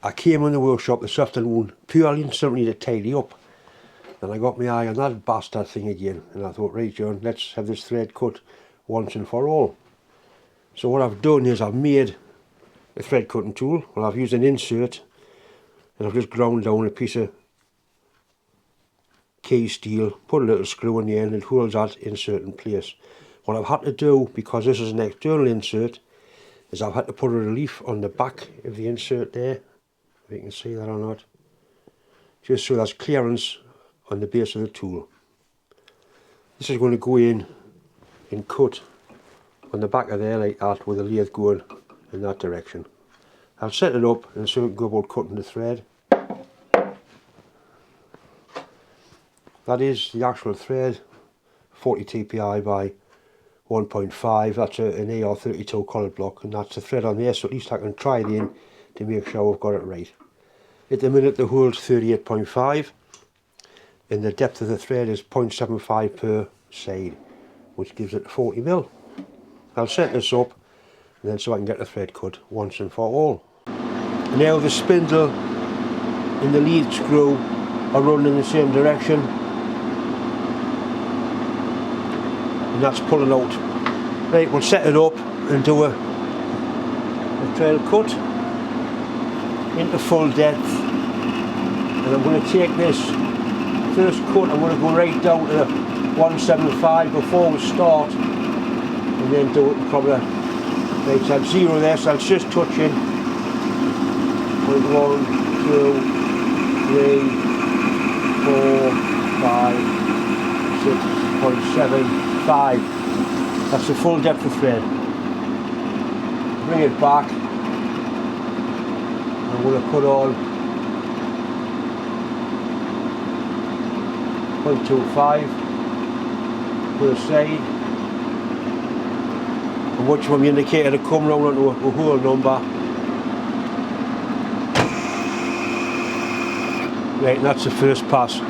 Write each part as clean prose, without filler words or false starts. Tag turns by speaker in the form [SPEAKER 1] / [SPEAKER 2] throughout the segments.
[SPEAKER 1] I came in the workshop this afternoon purely and simply to tidy up, and I got my eye on that bastard thing again, and I thought, right John, let's have this thread cut once and for all. So what I've done is I've made a thread cutting tool. Well, I've used an insert, and I've just ground down a piece of key steel, put a little screw in the end, and it holds that insert in place. What I've had to do, because this is an external insert, is I've had to put a relief on the back of the insert there, if you can see that or not, just so there's clearance on the base of the tool. This is going to go in and cut on the back of there like that, with the lathe going in that direction. I'll set it up and so we can go about cutting the thread. That is the actual thread, 40 TPI by 1.5, that's an AR32 coloured block, and that's the thread on there, so at least I can try it in to make sure I've got it right. At the minute the hole's 38.5 and the depth of the thread is 0.75 per side, which gives it 40mm. I'll set this up and then so I can get the thread cut once and for all. Now the spindle and the lead screw are running in the same direction, and that's pulling out. Right, we'll set it up and do a trail cut into full depth, and I'm going to take this first cut, I'm going to go right down to 175 before we start, and then do it probably right, so I've zero there, so it's just touching 1, 2, 3, 4, 5, 6.75. That's the full depth of thread. Bring it back. I'm going to put on 0.25 per side, and watch from the indicator to come round onto a whole number. Right, and that's the first pass.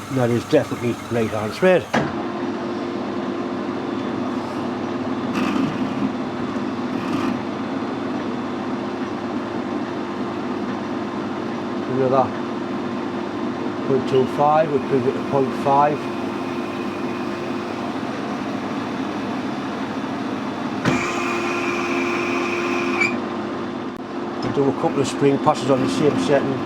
[SPEAKER 1] And that is definitely right hand thread. Another 0.25, we'll bring it to 0.5. We'll do a couple of spring passes on the same setting.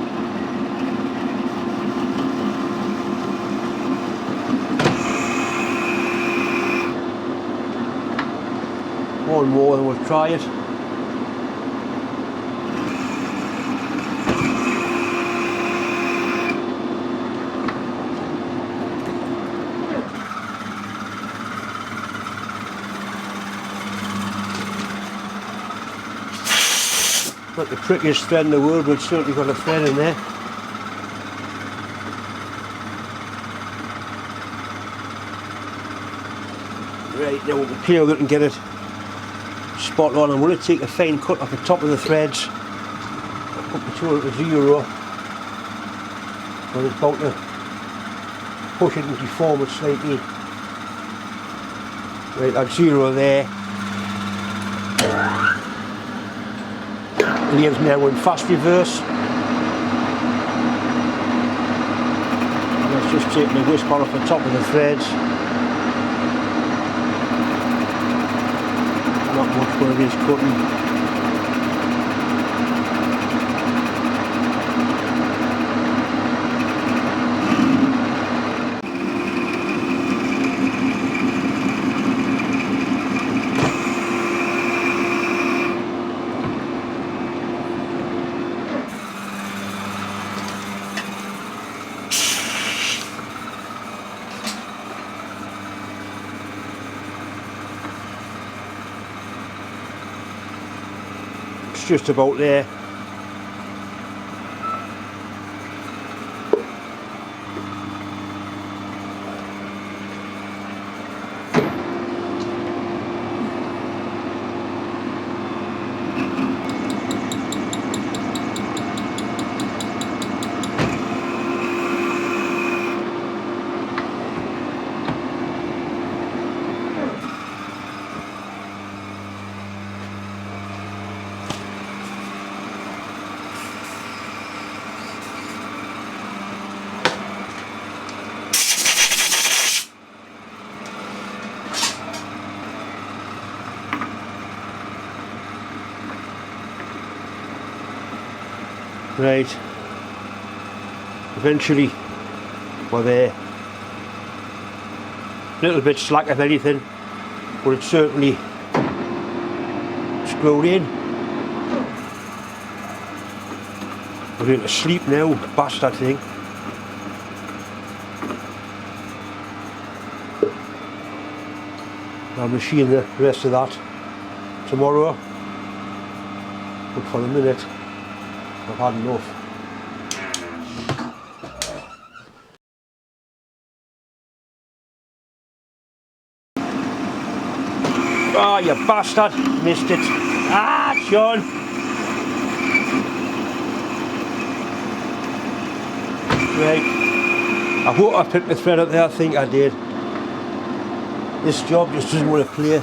[SPEAKER 1] One more and we'll try it. Not the trickiest thread in the world, but it's certainly got a thread in there. Right, now we'll clear it and get it spot on. I'm going to take a fine cut off the top of the threads. I'll put the tool at 0, and it's about to push it and deform it slightly. Right, that's 0 there. Leaves now in fast reverse. And let's just take the whisper off the top of the threads. Not much where it is cutting. Just about there. Right. Eventually we're there. A little bit slack if anything, but it's certainly screwed in. We're going to sleep now, bastard thing. I'll machine the rest of that tomorrow, but for the minute I've had enough. Oh, you bastard! Missed it. Ah, Sean! Right. I hope I picked the thread up there. I think I did. This job just doesn't want to play.